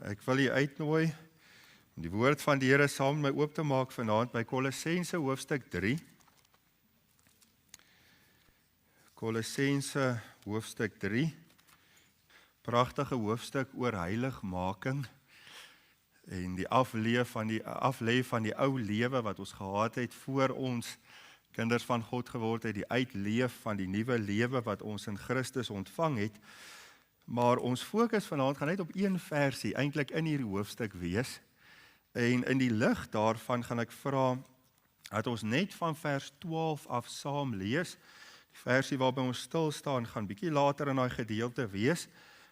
Ek wil u uitnooi om die woord van die Here saam met my oop te maak vanaand by Kolossense hoofstuk 3. Kolossense hoofstuk 3. Pragtige hoofstuk oor heiligmaking en die aflê van die ou lewe wat ons gehad het voor ons kinders van God geword het, die uitleef van die nuwe lewe wat ons in Christus ontvang het. Maar ons fokus vanaand gaan net op een versie eintlik in hierdie hoofstuk wees. En in die lig daarvan gaan ek vra dat ons net van vers 12 af saam lees. Die versie waarby ons stil staan gaan bietjie later in daai gedeelte wees,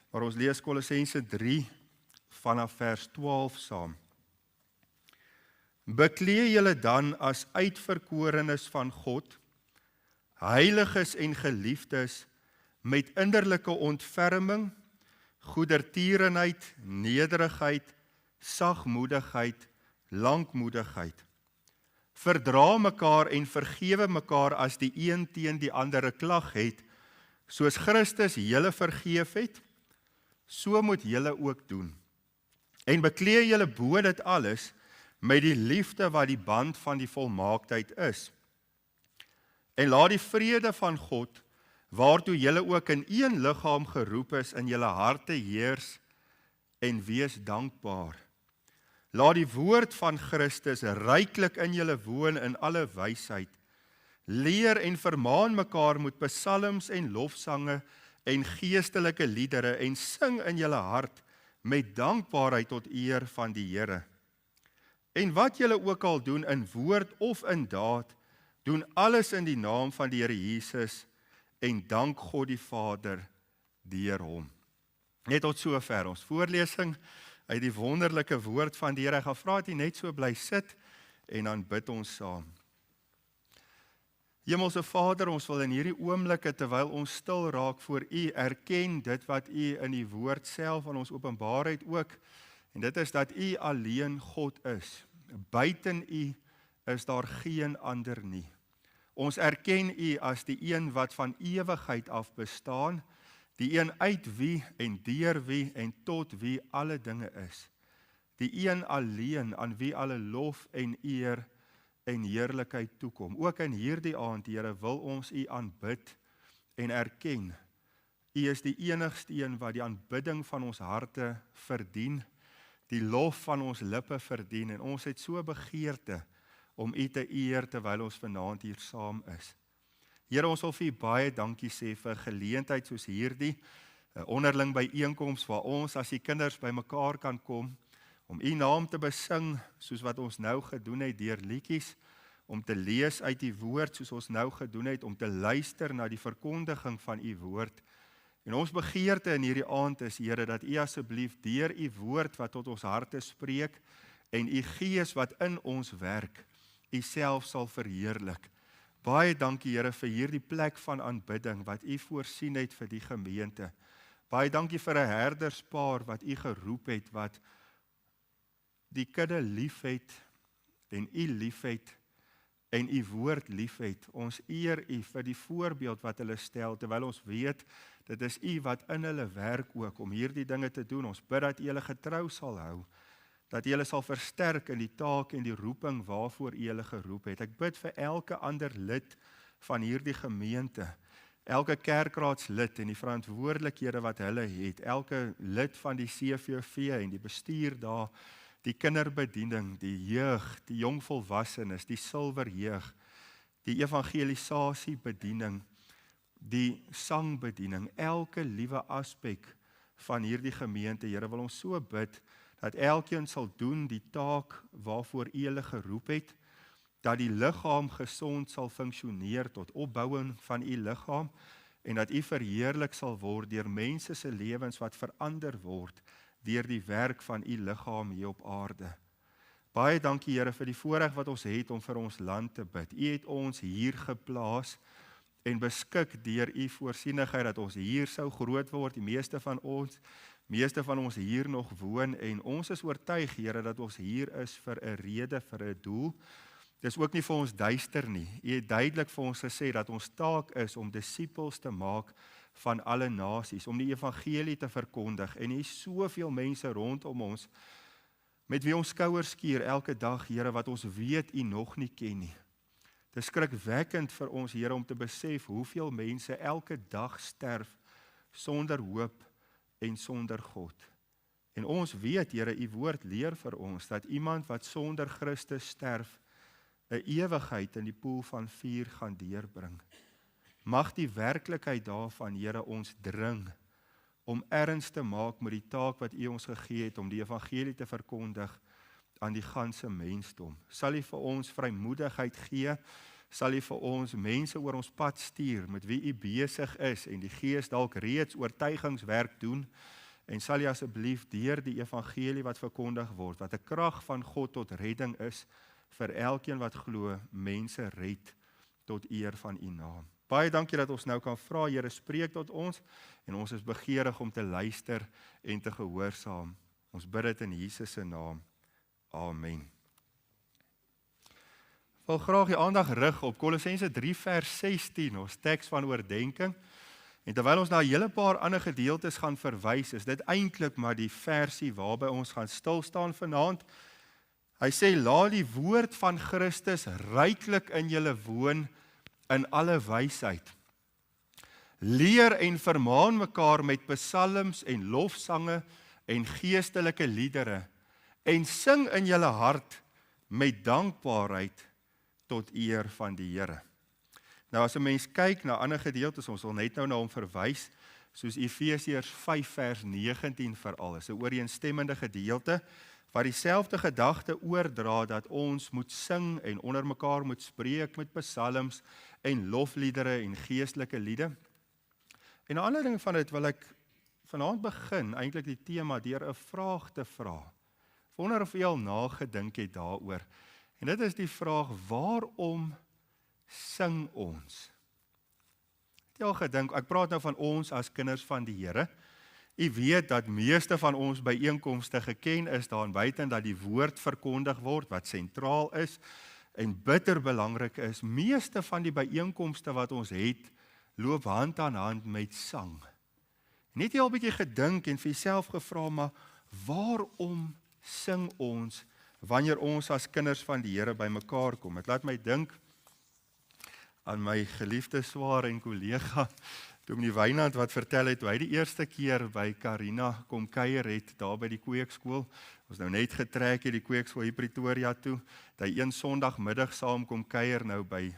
maar ons lees Kolossense 3 vanaf vers 12 saam. Beklee julle dan as uitverkorenes van God, heiliges en geliefdes, met innerlike ontferming, goedertierenheid, nederigheid, sagmoedigheid, lankmoedigheid. Verdra mekaar en vergewe mekaar as die een teen die ander 'n klag het, soos Christus julle vergeef het, so moet julle ook doen. En beklee julle bo dit alles met die liefde wat die band van die volmaaktheid is. En laat die vrede van God, waartoe julle ook in een liggaam geroep is, in julle harte heers en wees dankbaar. Laat die woord van Christus ryklik in julle woon in alle wysheid. Leer en vermaan mekaar met psalms en lofsange en geestelike liedere en sing in julle hart met dankbaarheid tot eer van die Here. En wat julle ook al doen in woord of in daad, doen alles in die naam van die Here Jesus en dank God die Vader deur hom. Net tot sover ons voorlesing uit die wonderlike woord van die Here. Ek gaan vra dat jy net so bly sit en dan bid ons saam. Hemelse Vader, ons wil in hierdie oomblikke terwyl ons stil raak voor U erken dit wat U in die woord self aan ons openbaar het ook. En dit is dat U alleen God is. Buiten U is daar geen ander nie. Ons erken U as die een wat van ewigheid af bestaan, die een uit wie en deur wie en tot wie alle dinge is. Die een alleen aan wie alle lof en eer en heerlikheid toekom. Ook in hierdie aand, Here, wil ons U aanbid en erken. U is die enigste een wat die aanbidding van ons harte verdien, die lof van ons lippe verdien, en ons het so begeerte om U te eer terwyl ons vanaand hier saam is. Here, ons wil vir U baie dankie sê vir 'n geleentheid soos hierdie, 'n onderling byeenkoms waar ons as die kinders bymekaar kan kom, om U naam te besing soos wat ons nou gedoen het deur liedjies, om te lees uit die woord soos ons nou gedoen het, om te luister na die verkondiging van U woord. En ons begeerte in hierdie aand is, Here, dat U asseblief deur U woord wat tot ons harte spreek en U Gees wat in ons werk, U self sal verheerlik. Baie dankie, Here, vir hierdie plek van aanbidding wat U voorsien het vir die gemeente. Baie dankie vir 'n herderspaar wat U geroep het, wat die kudde liefhet en U liefhet en U woord liefhet. Ons eer U vir die voorbeeld wat hulle stel, terwyl ons weet, dit is U wat in hulle werk ook om hierdie dinge te doen. Ons bid dat U hulle getrou sal hou, dat U hulle sal versterk in die taak en die roeping waarvoor U hulle geroep het. Ek bid vir elke ander lid van hierdie gemeente, elke kerkraadslid en die verantwoordelikhede wat hulle het, elke lid van die CVV en die bestuur daar, die kinderbediening, die jeug, die jongvolwassenes, die silverjeug, die evangelisasiebediening, die sangbediening, elke liewe aspek van hierdie gemeente. Here, wil ons so bid dat elkeen sal doen die taak waarvoor U hulle geroep het, dat die liggaam gesond sal funksioneer tot opbouing van U liggaam, en dat U verheerlik sal word deur mense se lewens wat verander word deur die werk van U liggaam hier op aarde. Baie dankie, Here, vir die voorreg wat ons het om vir ons land te bid. U het ons hier geplaas en beskik deur U voorsienigheid dat ons hier sou groot word, die meeste van ons hier nog woon, en ons is oortuig, Here, dat ons hier is vir 'n rede, vir 'n doel. Dis ook nie vir ons duister nie. U het duidelik vir ons gesê dat ons taak is om disippels te maak van alle nasies, om die evangelie te verkondig, en hier is soveel mense rondom ons, met wie ons skouers skuur elke dag, Here, wat ons weet U nog nie ken nie. Dit is skrikwekkend vir ons, Here, om te besef hoeveel mense elke dag sterf sonder hoop en sonder God. En ons weet, Here, U woord leer vir ons dat iemand wat sonder Christus sterf, 'n ewigheid in die poel van vuur gaan deurbring. Mag die werklikheid daarvan, Here, ons dring om erns te maak met die taak wat U ons gegee het om die evangelie te verkondig aan die ganse mensdom. Sal U vir ons vrymoedigheid gee, sal U vir ons mense oor ons pad stuur met wie U besig is en die Gees dalk reeds oortuigingswerk doen, en sal U asseblief deur die evangelie wat verkondig word, wat 'n krag van God tot redding is, vir elkeen wat glo, mense red tot eer van U naam. Baie dankie dat ons nou kan vra, Here, spreek tot ons, en ons is begeerig om te luister en te gehoorsaam. Ons bid dit in Jesus se naam. Amen. Ek wil graag die aandag rig op Kolossense 3 vers 16, ons teks van oordenking. En terwyl ons na 'n hele paar ander gedeeltes gaan verwys, is dit eintlik maar die versie waarby ons gaan stil staan vanaand. Hy sê, laat die woord van Christus ryklik in julle woon in alle wysheid. Leer en vermaan mekaar met psalms en lofsange en geestelike liedere, en sing in julle hart met dankbaarheid tot eer van die Here. Nou as 'n mens kyk na ander gedeeltes, ons wil net nou na hom verwys, soos Efesiërs 5 vers 19 veral, is 'n ooreenstemmende gedeelte, wat dieselfde gedagte oordra dat ons moet sing en onder mekaar moet spreek met psalms en lofliedere en geestelike liede. En 'n ander ding van dit wil ek vanaand begin, eintlik die tema, deur 'n vraag te vra. Ek wonder of jy al nagedink het daaroor. En dit is die vraag, waarom sing ons? Het jy al gedink, ek praat nou van ons as kinders van die Here. U weet dat meeste van ons byeenkomste geken is daarin buiten dat die woord verkondig word, wat sentraal is en bitter belangrik is. Meeste van die byeenkomste wat ons het, loop hand aan hand met sang. Net jy al 'n bietjie gedink en vir jouself gevra, maar waarom sing ons wanneer ons as kinders van die Here bymekaar kom? Dit laat my dink aan my geliefde swaar en kollega Dominee Wynand wat vertel het, hoe hy die eerste keer by Karina kom kuier het, daar by die kweekskool. Ons nou net getrek het die kweekskool hier Pretoria toe, dat hy een Sondagmiddag saam kom kuier nou by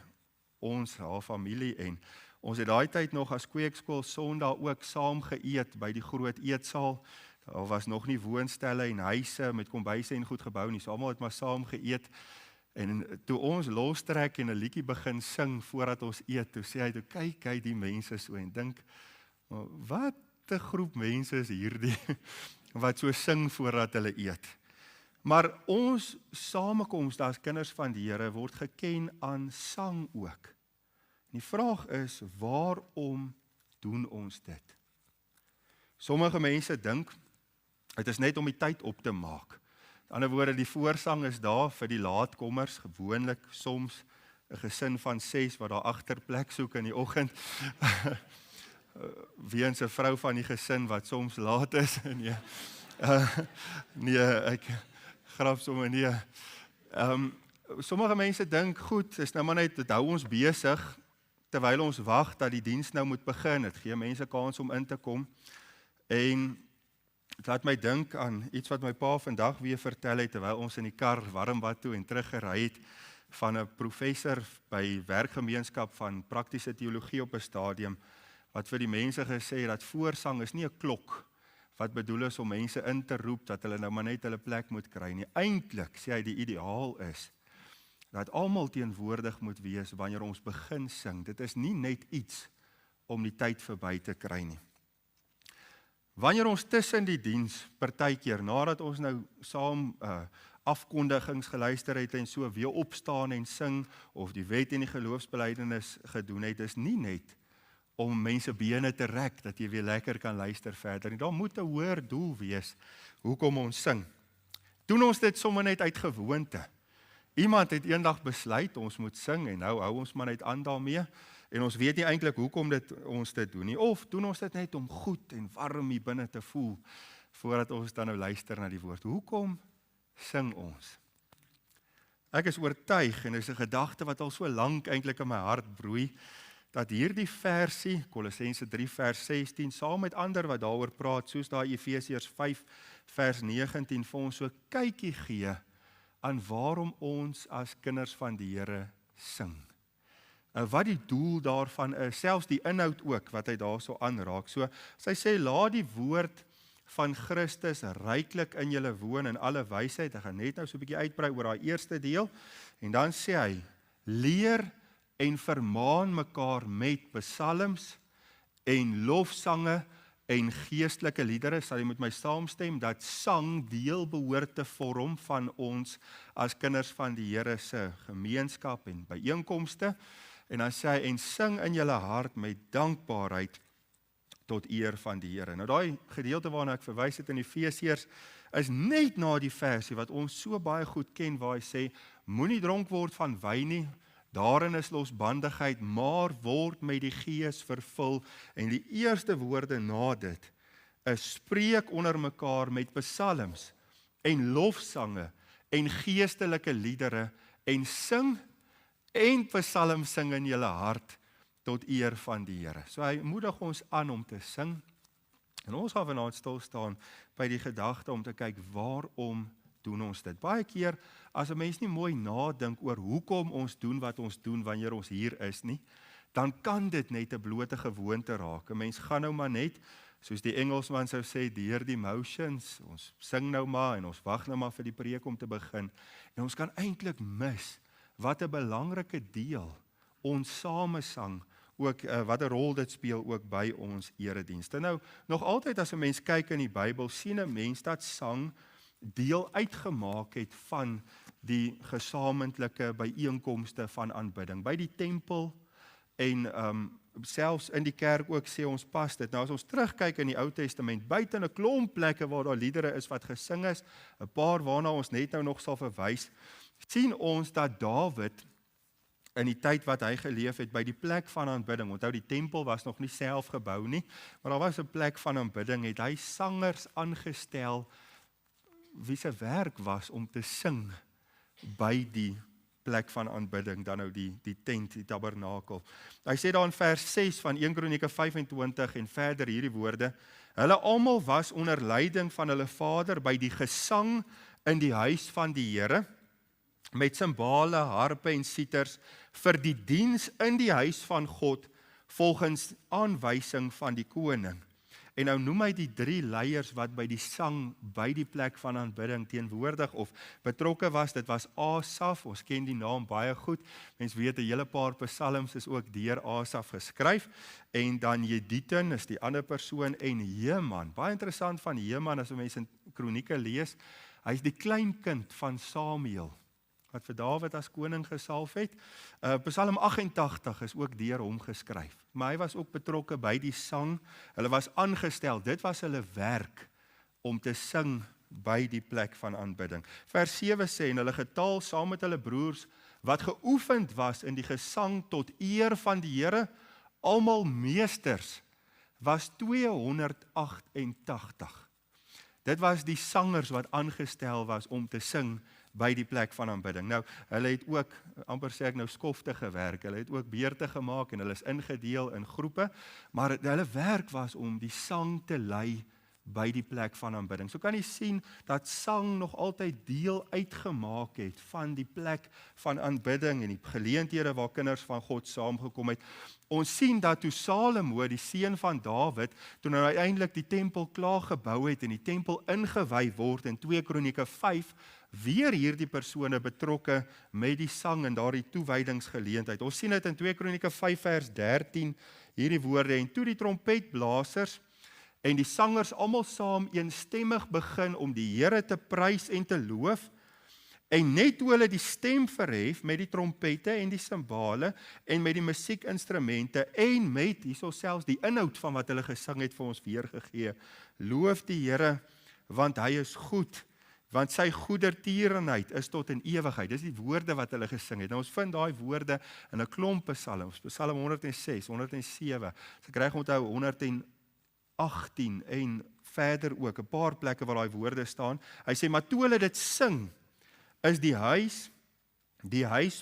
ons, haar familie, en ons het daai tyd nog as kweekskool Sondag ook saam geëet by die groot eetsaal. Daar was nog nie woonstelle en huise met kombuise en goed gebou nie, so almal het maar saam geëet. En toe ons lostrek en 'n liedjie begin sing voordat ons eet, toe sê hy, toe kyk hy die mense so en dink, wat 'n groep mense is hierdie, wat so sing voordat hulle eet. Maar ons samekoms as kinders van die Here word geken aan sang ook. En die vraag is, waarom doen ons dit? Sommige mense dink, dit is net om die tyd op te maak. In ander woorde, die voorsang is daar vir die laatkommers, gewoonlik soms 'n gesin van 6 wat daar agter plek soek in die oggend. Weens 'n vrou van die gesin wat soms laat is. Nee, nee, ek grap sommer nie. Sommige mense dink, goed, is nou maar net, dit hou ons besig terwyl ons wag dat die diens nou moet begin. Dit gee mense kans om in te kom. En dit laat my dink aan iets wat my pa vandag weer vertel het, terwyl ons in die kar Warmbad toe en teruggery het, van 'n professor by werkgemeenskap van praktiese teologie op 'n stadium, wat vir die mense gesê het, dat voorsang is nie 'n klok, wat bedoel is om mense in te roep, dat hulle nou maar net hulle plek moet kry nie. Eintlik, sê hy, die ideaal is, dat almal teenwoordig moet wees, wanneer ons begin sing. Dit is nie net iets, om die tyd verby te kry nie. Wanneer ons tussen die diens, partykeer, nadat ons nou saam afkondigings geluister het en so weer opstaan en sing, of die wet en die geloofsbelijdenis gedoen het, is nie net om mense bene te rek, dat jy weer lekker kan luister verder. En daar moet 'n hoër doel wees, hoekom ons sing. Doen ons dit sommer net uit gewoonte. Iemand het eendag besluit, ons moet sing, en nou hou ons maar net aan daarmee, En ons weet nie eintlik hoekom ons dit doen nie, of doen ons dit net om goed en warm hier binne te voel, voordat ons dan nou luister na die woord. Hoekom sing ons? Ek is oortuig, en dit is 'n gedagte wat al so lank eintlik in my hart broei, dat hierdie versie, Kolossense 3 vers 16, saam met ander wat daaroor praat, soos daar Efesiërs 5 vers 19, vir ons so 'n kykie gee aan waarom ons as kinders van die Here sing. Wat die doel daarvan is, selfs die inhoud ook, wat hy daarso aanraak. So, as hy sê, laat die woord van Christus ryklik in julle woon in alle wysheid. Ek gaan net nou so 'n bietjie uitbrei oor daai eerste deel, en dan sê hy, leer en vermaan mekaar met psalms en lofsange en geestelike liedere. Sal jy met my saamstem dat sang deel behoort te vorm van ons as kinders van die Here se gemeenskap en byeenkomste. En dan sê hy, en sing in julle hart met dankbaarheid tot eer van die Here. Nou daai gedeelte waarna ek verwys het in Efesiërs is net na die versie wat ons so baie goed ken, waar hy sê, moenie dronk word van wyn nie, daarin is losbandigheid, maar word met die Gees vervul. En die eerste woorde na dit is spreek onder mekaar met psalms en lofsange en geestelike liedere en sing en psalms sing in julle hart tot eer van die Here. So hy moedig ons aan om te sing. En ons gaan vanaand stil staan by die gedagte om te kyk waarom doen ons dit. Baie keer as 'n mens nie mooi nadink oor hoekom ons doen wat ons doen wanneer ons hier is nie, dan kan dit net 'n blote gewoonte raak. 'n Mens gaan nou maar net, soos die Engelsman sou sê, deur die motions. Ons sing nou maar en ons wag nou maar vir die preek om te begin. En ons kan eintlik mis wat 'n belangrike deel ons samesang ook wat 'n rol dit speel ook by ons eredienste. Nou, nog altyd as 'n mens kyk in die Bybel, sien 'n mens dat sang deel uitgemaak het van die gesamentlike byeenkomste van aanbidding. By die tempel en selfs in die kerk ook sê ons pas dit. Nou as ons terugkyk in die Ou Testament, buite 'n klomp plekke waar daar liedere is wat gesing is, 'n paar waarna ons net nou nog sal verwys, sien ons dat Dawid in die tyd wat hy geleef het by die plek van aanbidding, onthou die tempel was nog nie self gebou nie, maar daar was 'n plek van aanbidding, het hy sangers aangestel wie se werk was om te sing by die plek van aanbidding, dan nou die tent, die tabernakel. Hy sê daar in vers 6 van 1 Kronieke 25 en verder hierdie woorde, hulle almal was onder leiding van hulle vader by die gesang in die huis van die Here, met simbale, harpe en siters, vir die diens in die huis van God, volgens aanwysing van die koning. En nou noem hy die 3 leiers wat by die sang, by die plek van aanbidding teenwoordig of betrokke was. Dit was Asaf, ons ken die naam baie goed. Mens weet 'n hele paar psalms is ook deur Asaf geskryf. En dan Jedutun is die ander persoon en Heman. Baie interessant van Heman as mense in Kronieke lees. Hy is die kleinkind van Samuel, wat vir Dawid as koning gesalf het. Psalm 88 is ook deur hom geskryf. Maar hy was ook betrokke by die sang. Hulle was aangestel. Dit was hulle werk om te sing by die plek van aanbidding. Vers 7 sê, en hulle getal saam met hulle broers, wat geoefend was in die gesang tot eer van die Here, almal meesters, was 288. Dit was die sangers wat aangestel was om te sing by die plek van aanbidding. Nou, hulle het ook, amper sê ek nou, skofte gewerk, hulle het ook beurte gemaak en hulle is ingedeel in groepe, maar hulle werk was om die sang te lei by die plek van aanbidding. So kan jy sien dat sang nog altyd deel uitgemaak het van die plek van aanbidding en die geleenthede waar kinders van God saamgekom het. Ons sien dat toe Salomo, die seun van Dawid, toe hy uiteindelik die tempel klaar gebou het en die tempel ingewy word in 2 Kronieke 5, weer hierdie persone betrokke met die sang en daardie toewydingsgeleentheid. Ons sien dit in 2 Kronieke 5 vers 13, hierdie woorde, en toe die trompetblasers en die sangers almal saam eenstemmig begin om die Here te prys en te loof, en net toe hulle die stem verhef met die trompette en die simbale en met die musiekinstrumente en met, hierso selfs die inhoud van wat hulle gesing het vir ons weergegee, loof die Here, want hy is goed, want sy goedertierenheid is tot in ewigheid. Dis die woorde wat hulle gesing het. Nou ons vind daai woorde in 'n klomp psalms, Psalm 106, 107, so ek reg onthou 118 en verder ook, 'n paar plekke waar daai woorde staan. Hy sê, maar toe hulle dit sing, is die huis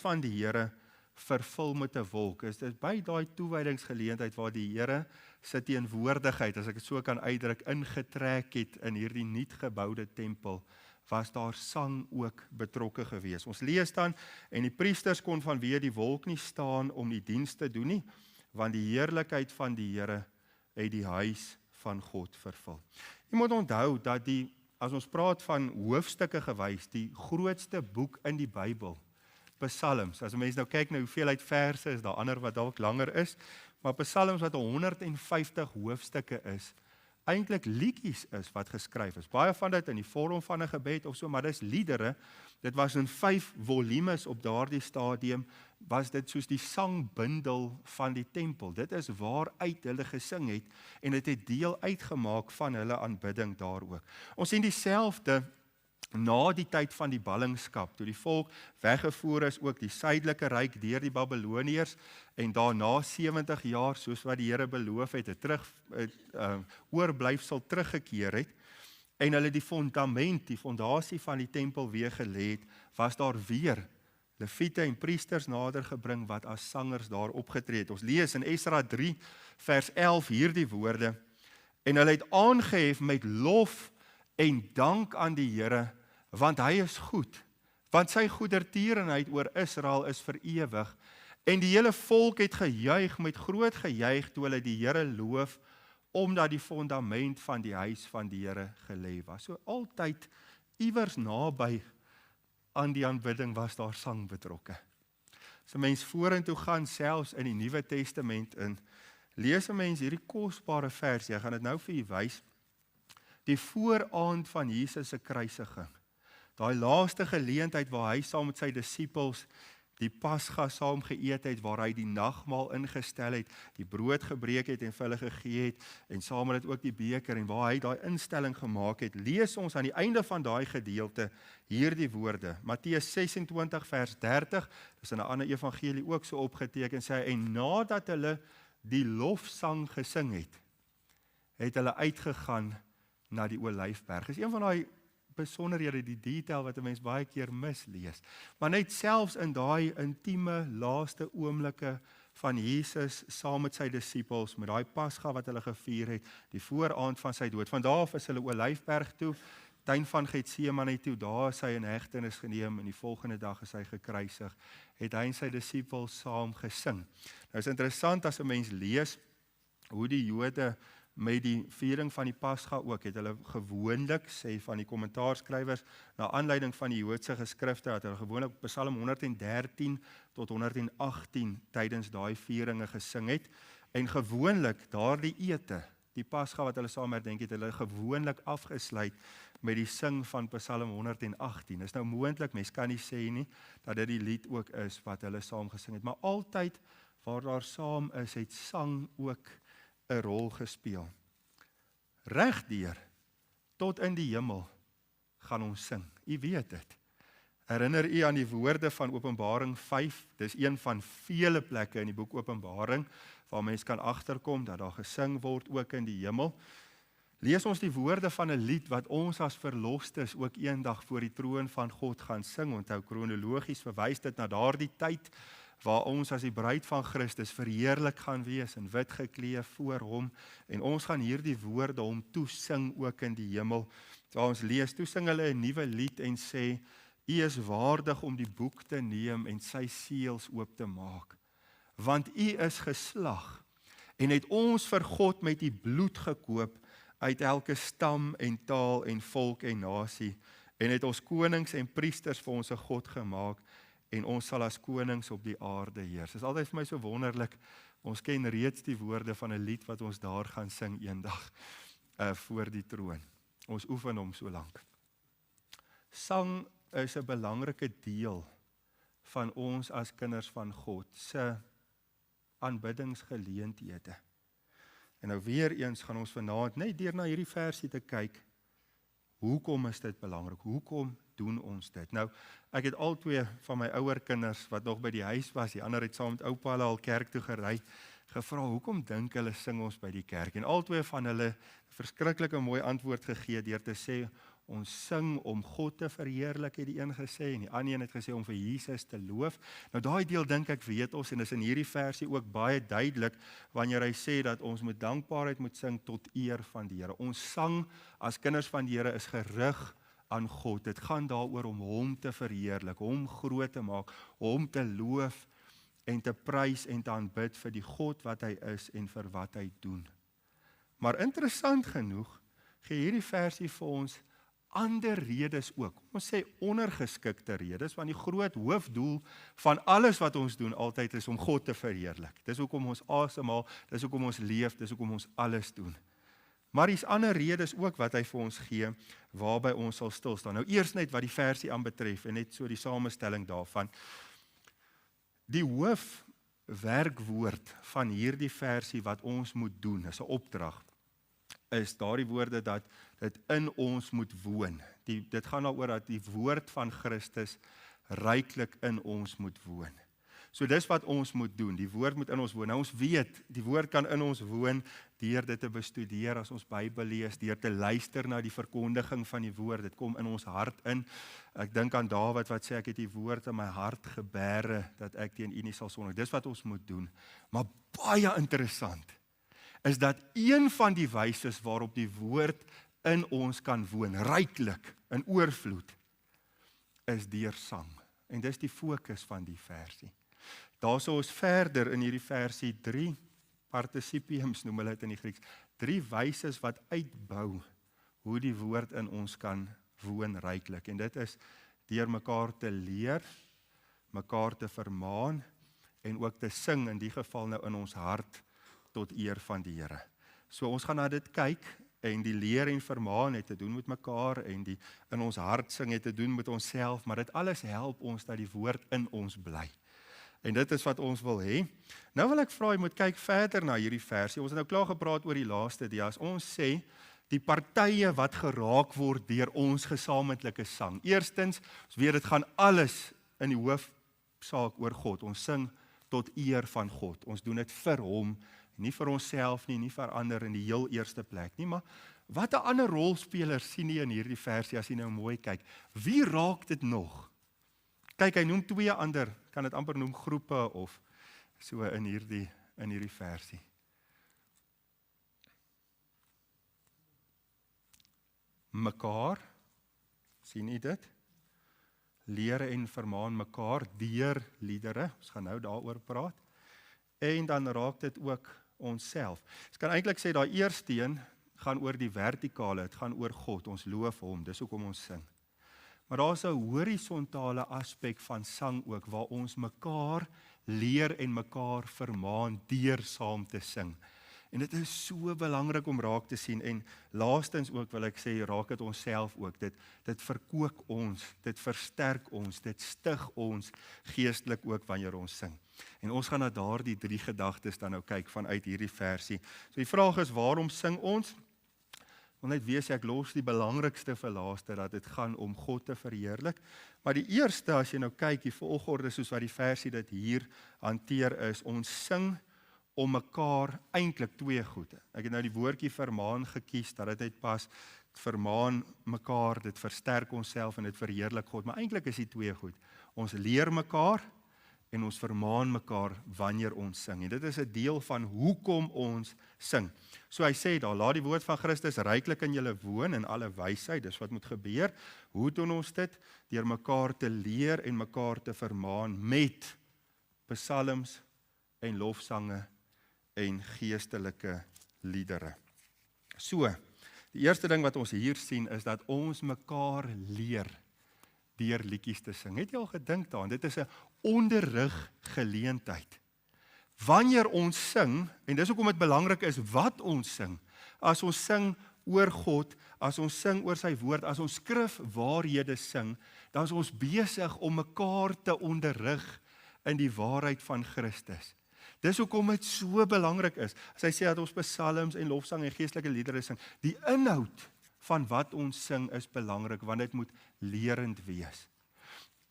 van die Here vervul met 'n wolk. Dit is by daai toewydingsgeleentheid waar die Here se teenwoordigheid, as ek dit so kan uitdruk, ingetrek het in hierdie nuut geboude tempel, was daar sang ook betrokke gewees. Ons lees dan, en die priesters kon vanweë die wolk nie staan om die diens te doen nie, want die heerlikheid van die Here het die huis van God vervul. Jy moet onthou dat as ons praat van hoofstukke gewys, die grootste boek in die Bybel, Psalms, as mense nou kyk na hoeveelheid verse is, daar ander wat dalk langer is, maar Psalms wat 150 hoofstukke is, eintlik liedjies is wat geskryf is. Baie van dit in die vorm van 'n gebed of so, maar dis liedere. Dit was in 5 volumes op daardie stadium, was dit soos die sangbundel van die tempel. Dit is waaruit hulle gesing het, en dit het deel uitgemaak van hulle aanbidding daar ook. Ons sien dieselfde na die tyd van die ballingskap, toe die volk weggevoer is, ook die suidelike ryk deur die Babiloniërs, en daarna 70 jaar, soos wat die Here beloof het, oorblyfsel teruggekeer het, en hulle die fondasie van die tempel weer gelê het, was daar weer Lewiete en priesters nader gebring, wat as sangers daar opgetree het. Ons lees in Esra 3, vers 11 hierdie woorde, en hulle het aangehef met lof en dank aan die Here, want hy is goed, want sy goedertierenheid oor Israel is vir ewig, en die hele volk het gejuig met groot gejuig toe hulle die Here loof, omdat die fundament van die huis van die Here gelê was. So altyd iewers naby aan die aanbidding was daar sang betrokke. As 'n mens vorentoe gaan, selfs in die Nuwe Testament in, lees 'n mens hierdie kosbare vers, jy gaan dit nou vir u wys, die vooraand van Jesus se kruisiging, daai laaste geleentheid waar hy saam met sy disippels die Pasga saam geëet het, waar hy die nagmaal ingestel het, die brood gebreek het en vir hulle gegee het, en saam met dit ook die beker, en waar hy daai instelling gemaak het, lees ons aan die einde van daai gedeelte hierdie woorde, Matteus 26 vers 30, dis in 'n ander evangelie ook so opgeteken, sê hy, en nadat hulle die lofsang gesing het, het hulle uitgegaan na die Olyfberg. Is een van daai besonderhede, die detail wat 'n mens baie keer mislees. Maar net selfs in daai intieme laaste oomblikke van Jesus saam met sy disippels, met daai Pasga wat hulle gevier het, die vooraand van sy dood. Van daar af is hulle Olyfberg toe, tuin van Getsemane toe, daar is hy in hegtenis geneem, en die volgende dag is hy gekruisig. Het hy en sy disippels saam gesing. Nou is interessant as 'n mens lees hoe die Jode met die viering van die Pasga ook, het hulle gewoonlik, sê van die kommentaarskrywers, na aanleiding van die Joodse geskrifte, het hulle gewoonlik Psalm 113 tot 118 tydens daai vieringe gesing het, en gewoonlik daardie ete, die Pasga wat hulle saam herdenk het, hulle gewoonlik afgesluit met die sing van Psalm 118. Dis nou moontlik, mens kan nie sê nie, dat dit die lied ook is wat hulle saam gesing het, maar altyd waar daar saam is, het sang ook 'n rol gespeel. Regdeur tot in die hemel gaan ons sing. U weet dit. Herinner u aan die woorde van Openbaring 5? Dis een van vele plekke in die boek Openbaring waar mens kan agterkom dat daar gesing word ook in die hemel. Lees ons die woorde van 'n lied wat ons as verlostes ook eendag voor die troon van God gaan sing. Onthou, kronologies verwys dit na daardie tyd waar ons as die bruid van Christus verheerlik gaan wees, in wit geklee voor hom, en ons gaan hierdie woorde hom toesing ook in die hemel. Waar ons lees, toe sing hulle 'n nuwe lied en sê, U is waardig om die boek te neem en sy seels oop te maak, want U is geslag en het ons vir God met die bloed gekoop uit elke stam en taal en volk en nasie, en het ons konings en priesters vir ons 'n God gemaak, en ons sal as konings op die aarde heers. Dit is altyd vir my so wonderlik, ons ken reeds die woorde van 'n lied wat ons daar gaan sing eendag voor die troon. Ons oefen hom so lank. Sang is 'n belangrike deel van ons as kinders van God se aanbiddingsgeleenthede. En nou weer eens gaan ons vanaand net deur na hierdie versie te kyk, Hoekom is dit belangrik? Hoekom doen ons dit? Nou, ek het al twee van my ouer kinders wat nog by die huis was, die ander het saam met oupa hulle al kerk toe gery, gevra, hoekom dink hulle sing ons by die kerk? En al twee van hulle verskriklike mooi antwoord gegee deur te sê, ons sing om God te verheerlik, het die een gesê, en die ander een het gesê om vir Jesus te loof. Nou daai deel dink ek weet ons, en is in hierdie versie ook baie duidelik, wanneer hy sê dat ons met dankbaarheid moet sing tot eer van die Here. Ons sang as kinders van die Here is gerig aan God. Dit gaan daaroor om hom te verheerlik, hom groot te maak, hom te loof en te prys en te aanbid vir die God wat hy is en vir wat hy doen. Maar interessant genoeg, gee hierdie versie vir ons ander redes ook. Ons sê ondergeskikte redes, want die groot hoofdoel van alles wat ons doen altyd is om God te verheerlik. Dis hoekom ons asemhaal, dis hoekom ons leef, dis hoekom ons alles doen. Maar hier's ander redes ook wat hy vir ons gee, waarby ons sal stil staan. Nou eers net wat die versie aanbetref, en net so die samestelling daarvan. Die hoofwerkwoord van hierdie versie wat ons moet doen, is 'n opdrag, is daardie woorde dat dit in ons moet woon. Dit gaan daaroor dat die woord van Christus ryklik in ons moet woon. So dis wat ons moet doen, die woord moet in ons woon. Nou ons weet, die woord kan in ons woon deur dit te bestudeer as ons Bybel lees, deur te luister na die verkondiging van die woord, dit kom in ons hart in. Ek dink aan Dawid wat sê, ek het die woord in my hart gebere, dat ek teen U nie sal sondig. Dis wat ons moet doen. Maar baie interessant is dat een van die wyses waarop die woord in ons kan woon, ryklik, in oorvloed, is deur sang. En dis die fokus van die versie. Daar sou ons verder in hierdie versie 3 participiums noem hulle dit in die Grieks, 3 wyses wat uitbou hoe die woord in ons kan woon ryklik. En dit is deur mekaar te leer, mekaar te vermaan en ook te sing, in die geval nou in ons hart, tot eer van die Here. So ons gaan na dit kyk, en die leer en vermaan het te doen met mekaar, en die in ons hart sing het te doen met onsself, maar dit alles help ons dat die woord in ons bly. En dit is wat ons wil hê. Nou wil ek vra, jy moet kyk verder na hierdie versie. Ons het nou klaar gepraat oor die laaste dias. Ons sê, die partye wat geraak word deur ons gesamentlike sang. Eerstens, ons weet dit gaan alles in die hoofsaak oor God. Ons sing tot eer van God. Ons doen dit vir hom, nie vir onsself nie, nie vir ander in die heel eerste plek nie, maar wat 'n ander rolspeler sien jy in hierdie versie as jy nou mooi kyk? Wie raak dit nog? Kyk, hy noem 2 ander, kan dit amper noem groepe of so in hierdie versie. Mekaar, sien jy dit? Leer en vermaan mekaar deur liedere, ons gaan nou daaroor praat. En dan raak dit ook onsself. Ek kan eintlik sê daai eerste een gaan oor die vertikale, dit gaan oor God, ons loof hom, dis hoekom ons sing. Maar daar's 'n horisontale aspek van sang ook, waar ons mekaar leer en mekaar vermaan deur saam te sing. En dit is so belangrik om raak te sien, en laastens ook wil ek sê, raak dit onsself ook, dit verkoop ons, dit versterk ons, dit stig ons geestelik ook wanneer ons sing. En ons gaan na daardie 3 gedagtes dan nou kyk vanuit hierdie versie. So die vraag is, waarom sing ons? Ek wil net weet, ek los die belangrikste vir laaste, dat dit gaan om God te verheerlik. Maar die eerste, as jy nou kyk, die volgorde soos wat die versie dit hier hanteer is, ons sing om mekaar eintlik 2 goed. Ek het nou die woordjie vermaan gekies, dat dit net pas, vermaan mekaar, dit versterk onsself en dit verheerlik God, maar eintlik is die 2 goed. Ons leer mekaar en ons vermaan mekaar wanneer ons sing. En dit is 'n deel van hoekom ons sing. So hy sê daar, laat die woord van Christus ryklik in julle woon in alle wysheid, dis wat moet gebeur. Hoe doen ons dit? Deur mekaar te leer en mekaar te vermaan met psalms en lofsange en geestelike liedere. So, die eerste ding wat ons hier sien is dat ons mekaar leer deur liedjies te sing. Het jy al gedink daaraan? Dit is 'n onderriggeleentheid. Wanneer ons sing, en dis hoekom dit belangrik is wat ons sing, as ons sing oor God, as ons sing oor sy woord, as ons skrifwaarhede sing, dan is ons besig om mekaar te onderrig in die waarheid van Christus. Dis hoekom dit so belangrik is. As hy sê dat ons psalms en lofsang en geestelike liedere sing, die inhoud van wat ons sing is belangrik, want dit moet lerend wees.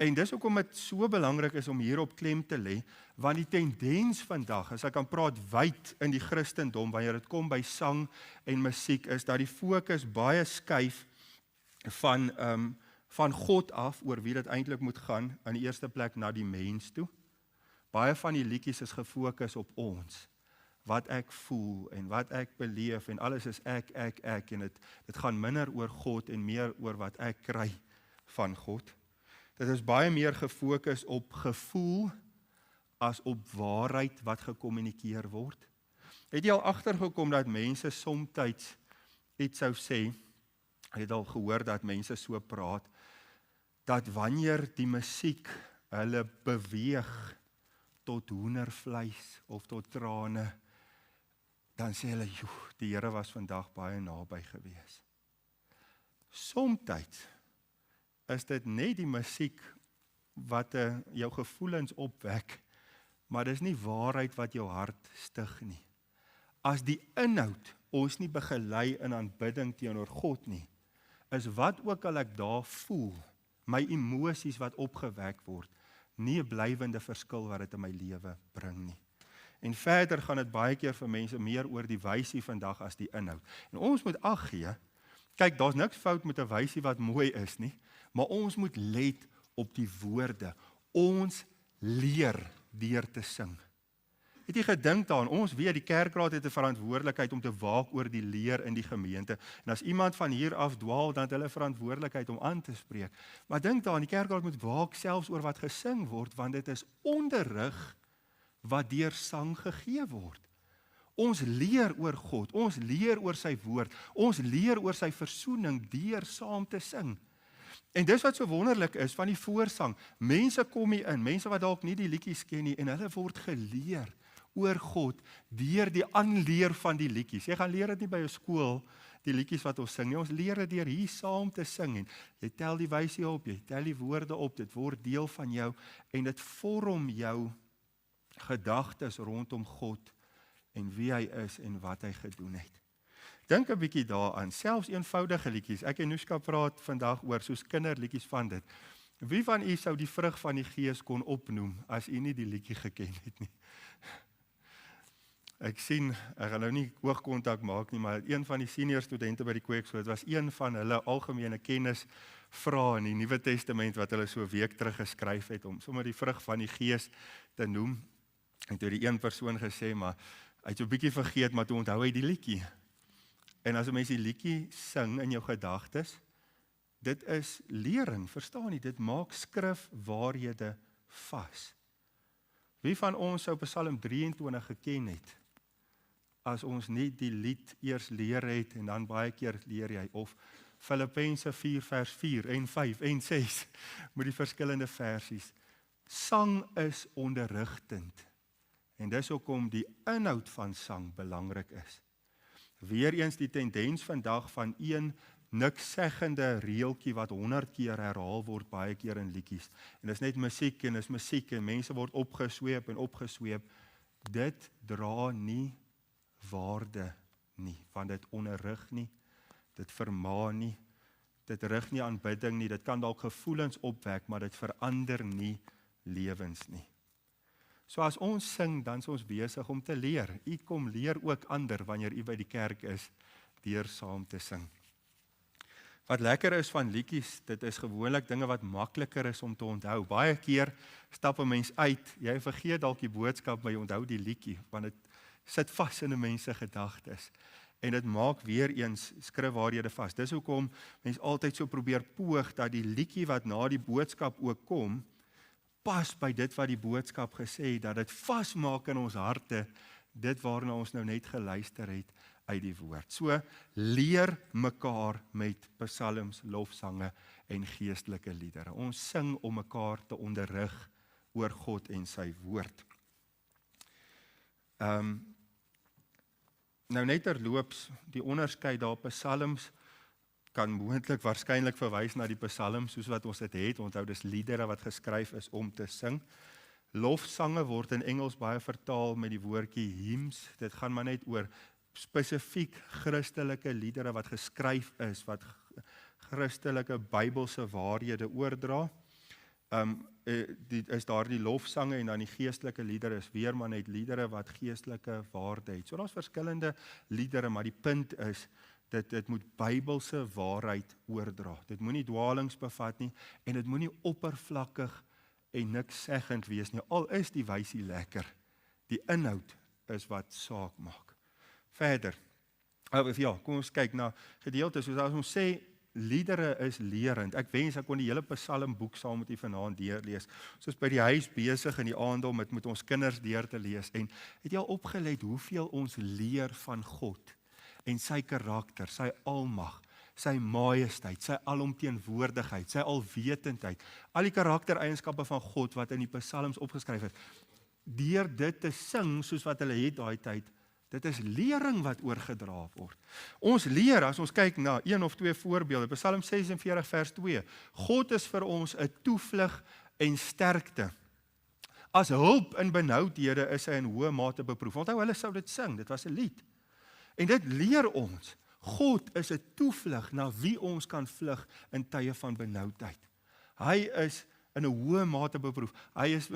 En dis hoekom dit so belangrik is om hierop klem te lê, want die tendens vandag, as ek kan praat wyd in die Christendom, wanneer dit kom by sang en musiek, is dat die fokus baie skuif van God af, oor wie dit eintlik moet gaan, in die eerste plek na die mens toe. Baie van die liedjies is gefokus op ons, wat ek voel en wat ek beleef en alles is ek en dit gaan minder oor God en meer oor wat ek kry van God. Dit is baie meer gefokus op gevoel as op waarheid wat gekommunikeer word. Het jy al agtergekom dat mense soms iets sou sê, jy het al gehoor dat mense so praat, dat wanneer die musiek hulle beweeg tot hoendervleis of tot trane, dan sê hulle, joh, die Here was vandag baie naby gewees. Soms is dit net die musiek wat jou gevoelens opwek, maar dis nie waarheid wat jou hart stig nie. As die inhoud ons nie begelei in aanbidding teenoor God nie, is wat ook al ek daar voel, my emosies wat opgewek word, nie 'n blywende verskil wat dit in my lewe bring nie. En verder gaan dit baie keer vir mense meer oor die wysie vandag as die inhoud. En ons moet ag gee, kyk, daar's niks fout met 'n wysie wat mooi is nie, maar ons moet let op die woorde. Ons leer deur te sing. Het jy gedink daaraan, ons weet die kerkraad het 'n verantwoordelikheid om te waak oor die leer in die gemeente. En as iemand van hier af dwaal, dan het hulle verantwoordelikheid om aan te spreek. Maar dink daaraan, die kerkraad moet waak selfs oor wat gesing word, want dit is onderrig wat deur sang gegee word. Ons leer oor God, ons leer oor sy woord, ons leer oor sy versoening deur saam te sing. En dis wat so wonderlik is van die voorsang. Mense kom hier in, mense wat dalk nie die liedjies ken nie, en hulle word geleer oor God deur die aanleer van die liedjies. Jy gaan leer dit nie by 'n skool, die liedjies wat ons sing nie. Ons leer dit deur hier saam te sing en jy tel die wysie op, jy tel die woorde op, dit word deel van jou en dit vorm jou gedagtes rondom God en wie hy is en wat hy gedoen het. Dink 'n bietjie daaraan, selfs eenvoudige liedjies. Ek en Nuska praat vandag oor soos kinderliedjies van dit. Wie van u sou die vrug van die Gees kon opnoem as u nie die liedjie geken het nie? Ek sien, ek gaan nou nie oogkontak maak nie, maar een van die senior studente by die Kweekskool, dit was een van hulle algemene kennis vrae in die Nuwe Testament wat hulle so 'n week terug geskryf het om sommer die vrug van die Gees te noem. En toe die een persoon gesê, maar hy het so 'n bietjie vergeet, maar toe onthou hy die liedjie. En as 'n mens die liedjie sing in jou gedagtes, dit is lering, verstaan jy? Dit maak skrifwaarhede vas. Wie van ons sou Psalm 23 geken het, as ons nie die lied eers leer het, en dan baie keer leer jy, of Filippense 4 vers 4 en 5 en 6, met die verskillende versies. Sang is onderrigtend, en dis hoekom die inhoud van sang belangrik is. Weereens die tendens vandag van een nikszeggende reeltjie wat 100 keer herhaal word baie keer in liedjies. En dis net musiek en dis musiek en mense word opgesweep en opgesweep. Dit dra nie waarde nie, want dit onderrig nie, dit vermaan nie, dit rig nie aanbidding nie, dit kan dalk gevoelens opwek, maar dit verander nie lewens nie. So as ons sing, dan is ons besig om te leer. U kom leer ook ander wanneer u by die kerk is, deur saam te sing. Wat lekker is van liedjies, dit is gewoonlik dinge wat makliker is om te onthou. Baie keer stap 'n mens uit, jy vergeet dalk die boodskap, maar jy onthou die liedjie, want dit sit vas in 'n mens se gedagtes. En dit maak weer eens skrifwaarhede vas. Dis hoekom mens altyd so probeer poog dat die liedjie wat na die boodskap ook kom, pas by dit wat die boodskap gesê het, dat dit vasmaak in ons harte, dit waarna ons nou net geluister het uit die woord. So, leer mekaar met psalms, lofsange en geestelike liedere. Ons sing om mekaar te onderrig oor God en sy woord. Nou net terloops, die onderskeid daar psalms kan moontlik waarskynlik verwys na die psalms soos wat ons dit het. Onthou, dis liedere wat geskryf is om te sing. Lofsange word in Engels baie vertaal met die woordjie hymns. Dit gaan maar net oor spesifiek Christelike liedere wat geskryf is, wat Christelike Bybelse waarhede oordra. Is daar die lofsange en dan die geestelike liedere is weer maar net liedere wat geestelike waarde het. So daar's verskillende liedere, maar die punt is, dit moet Bybelse waarheid oordra. Dit moenie dwaalings bevat nie, en dit moenie oppervlakkig en niks seggend wees nie, al is die wysie lekker. Die inhoud is wat saak maak. Verder, kom ons kyk na gedeeltes, soos as ons sê, liedere is lerend. Ek wens ek kon die hele Psalmboek saam met u vanaand deurlees. Soos by die huis besig in die aand om dit met ons kinders deur te lees. En het jy al opgelet hoeveel ons leer van God en sy karakter, sy almag, sy majesteit, sy alomteenwoordigheid, sy alwetendheid, al die karaktereienskappe van God wat in die Psalms opgeskryf is. Deur dit te sing soos wat hulle het daai tyd, dit is lering wat oorgedra word. Ons leer, as ons kyk na 1 of 2 voorbeelde, Psalm 46 vers 2, God is vir ons 'n toevlug en sterkte. As hulp in benoudhede is hy in hoë mate beproef. Onthou, hulle sou dit sing, dit was 'n lied. En dit leer ons, God is 'n toevlug na wie ons kan vlug in tye van benoudheid. Hy is in 'n hoë mate beproef. Hy is,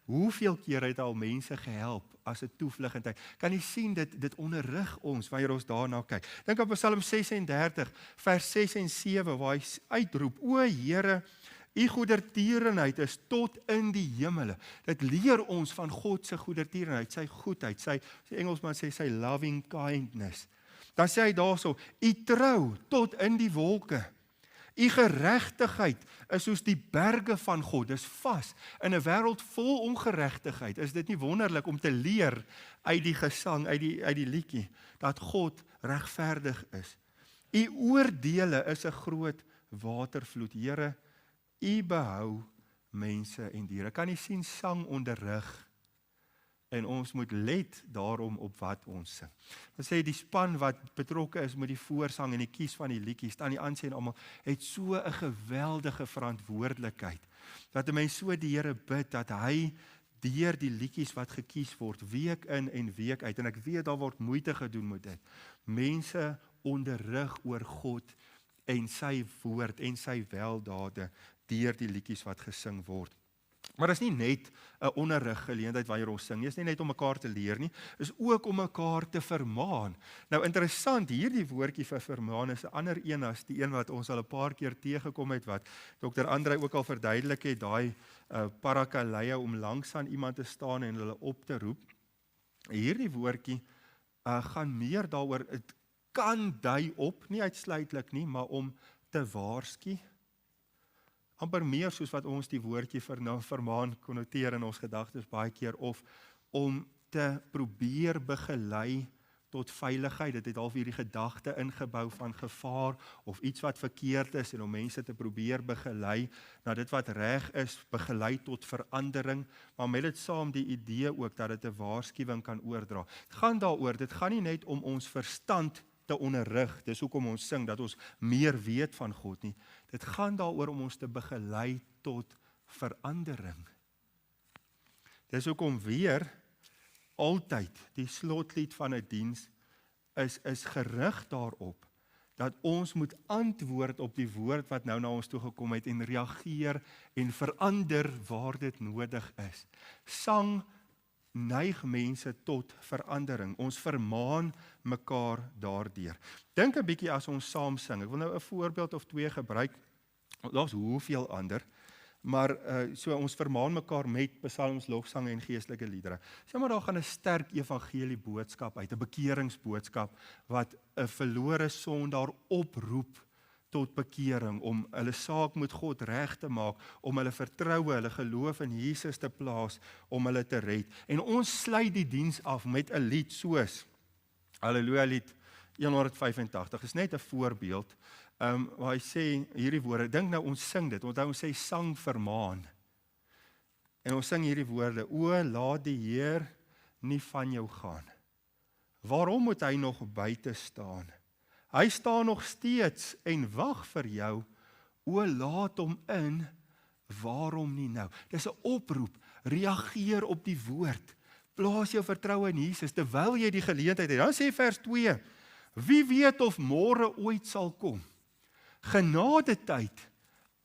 hoeveel keer het hy al mense gehelp as 'n toevlug in tyd. Kan jy sien, dit onderrig ons wanneer ons daarna kyk. Dink aan Psalm 36, vers 6 en 7, waar hy uitroep, O Here, u goedertierenheid is tot in die hemele. Dit leer ons van God se goedertierenheid, sy goedheid, sy Engelsman sê sy loving kindness. Dan sê hy daarso, u trou tot in die wolke. U geregtigheid is soos die berge van God, dis vas. In 'n wêreld vol ongeregtigheid, is dit nie wonderlik om te leer uit die gesang, uit die liedjie, dat God regverdig is. U oordeele is 'n groot watervloed. Here, u behou mense en diere. Kan jy sien, sang onderrig, en ons moet let daarom op wat ons sing. Ons sê die span wat betrokke is met die voorsang en die kies van die liedjies, staan die aansien en almal, het so 'n geweldige verantwoordelikheid, dat 'n mens so die Here bid, dat hy deur die liedjies wat gekies word, week in en week uit, en ek weet daar word moeite gedoen met dit, mense onderrig oor God en sy woord en sy weldade deur die liedjies wat gesing word. Maar dit is nie net 'n onderriggeleentheid wanneer ons sing nie, is nie net om mekaar te leer nie, is ook om mekaar te vermaan. Nou interessant, hierdie woordjie vir vermaan is 'n ander een as die een wat ons al 'n paar keer teëgekom het, wat Dr. Andrei ook al verduidelik het, daai parakaleia om langs aan iemand te staan en hulle op te roep. Hierdie woordjie gaan meer daaroor, dit kan dui op, nie uitsluitlik nie, maar om te waarsku, amper meer soos wat ons die woordjie vermaan konnoteer in ons gedagtes baie keer, of om te probeer begelei tot veiligheid. Dit het half hierdie gedagte ingebou van gevaar of iets wat verkeerd is, en om mense te probeer begelei na dit wat reg is, begelei tot verandering, maar met dit saam die idee ook dat dit 'n waarskuwing kan oordra. Dit gaan daaroor, dit gaan nie net om ons verstand te onderrig, dis hoekom ons sing, dat ons meer weet van God nie. Dit gaan daaroor om ons te begelei tot verandering. Dis hoekom weer altyd die slotlied van 'n diens is gerig daarop dat ons moet antwoord op die woord wat nou na ons toe gekom het en reageer en verander waar dit nodig is. Sang neig mense tot verandering. Ons vermaan mekaar daardeur. Dink 'n bietjie as ons saam sing. Ek wil nou 'n voorbeeld of 2 gebruik. Daar's hoeveel ander, maar so ons vermaan mekaar met psalms, lofsange en geestelike liedere. Sê maar daar gaan 'n sterk evangelie boodskap uit, 'n bekeringsboodskap wat 'n verlore sondaar oproep tot bekering, om hulle saak met God reg te maak, om hulle vertroue, hulle geloof in Jesus te plaas, om hulle te red. En ons sluit die diens af met 'n lied soos Halleluja lied 185, is net 'n voorbeeld, waar hy sê hierdie woorde, dink nou ons sing dit, want ons sê sang vermaan, en ons sing hierdie woorde, O laat die Heer nie van jou gaan, waarom moet hy nog buite staan? Hy staan nog steeds en wag vir jou, o laat hom in, waarom nie nou? Dis 'n oproep, reageer op die woord, plaas jou vertroue in Jesus, terwyl jy die geleentheid het. Dan sê vers 2, wie weet of môre ooit sal kom? Genadetyd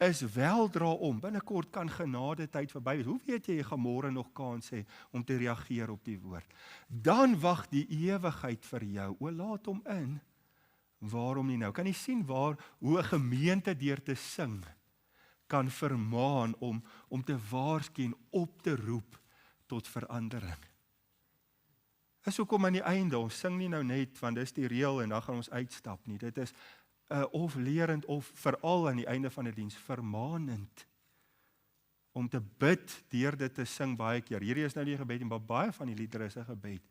is weldra om. Binnekort kan genadetyd verby wees. Hoe weet jy gaan môre nog kans hê om te reageer op die woord? Dan wag die ewigheid vir jou. O, laat hom in. Waarom nie nou? Kan jy sien hoe 'n gemeente deur te sing kan vermaan om te waarsku en op te roep tot verandering. Is hoekom aan die einde, ons sing nie nou net, want dis die reël en dan gaan ons uitstap nie. Dit is of lerend of veral aan die einde van die diens vermaanend. Om te bid deur dit te sing baie keer. Hierdie is nou die gebed en baie van die liedere is 'n gebed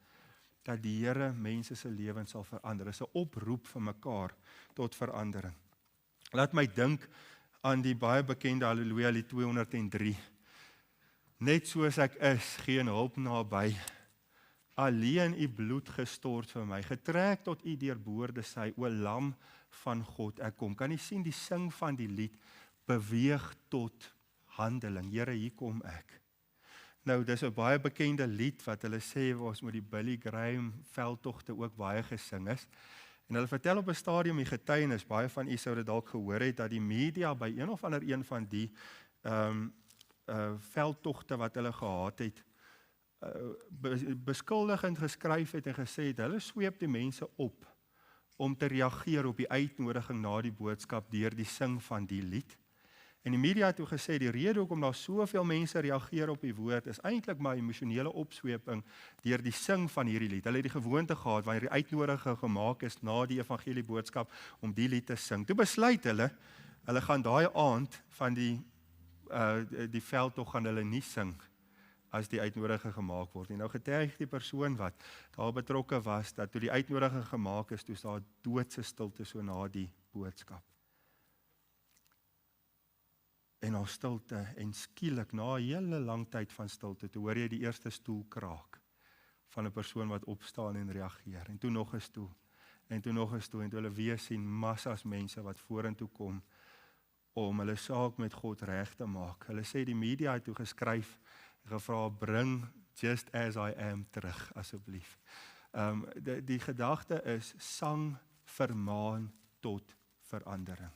dat die Here mense se lewens sal verander. Dis 'n oproep vir mekaar tot verandering. Laat my dink aan die baie bekende Halleluja lied 203. Net soos ek is, geen hulp naby. Alleen u bloed gestort vir my, getrek tot u deurboorde sy, o lam van God, ek kom. Kan jy sien die sing van die lied beweeg tot handeling. Here, hier kom ek. Nou, dis 'n baie bekende lied wat hulle sê was met die Billy Graham veldtogte ook baie gesing is. En hulle vertel op 'n stadium die getuienis, baie van u sou dit dalk gehoor het, dat die media by een of ander een van die veldtogte wat hulle gehad het, beskuldigend geskryf het en gesê het, hulle sweep die mense op om te reageer op die uitnodiging na die boodskap deur die sing van die lied. En die media het toe gesê, die rede hoekom daar soveel mense reageer op die woord, is eintlik maar emosionele opsweping deur die sing van hierdie lied. Hulle het die gewoonte gehad, wanneer die uitnodiging gemaak is na die evangelie boodskap, om die lied te sing. Toe besluit hulle gaan daai aand van die veldtog gaan hulle nie sing, as die uitnodiging gemaak word. En nou getuig die persoon wat daar betrokke was, dat toe die uitnodiging gemaak is, toe daar doodse stilte so na die boodskap. En al stilte, en skielik, na 'n hele lang tyd van stilte, toe hoor jy die eerste stoel kraak, van 'n persoon wat opstaan en reageer, en toe nog 'n stoel, en toe nog 'n stoel, en toe hulle weer sien, massas mense wat vorentoe kom, om hulle saak met God reg te maak. Hulle sê die media het toe geskryf, gevra, bring just as I am terug, asseblief. Die gedagte is, sang vermaan tot verandering.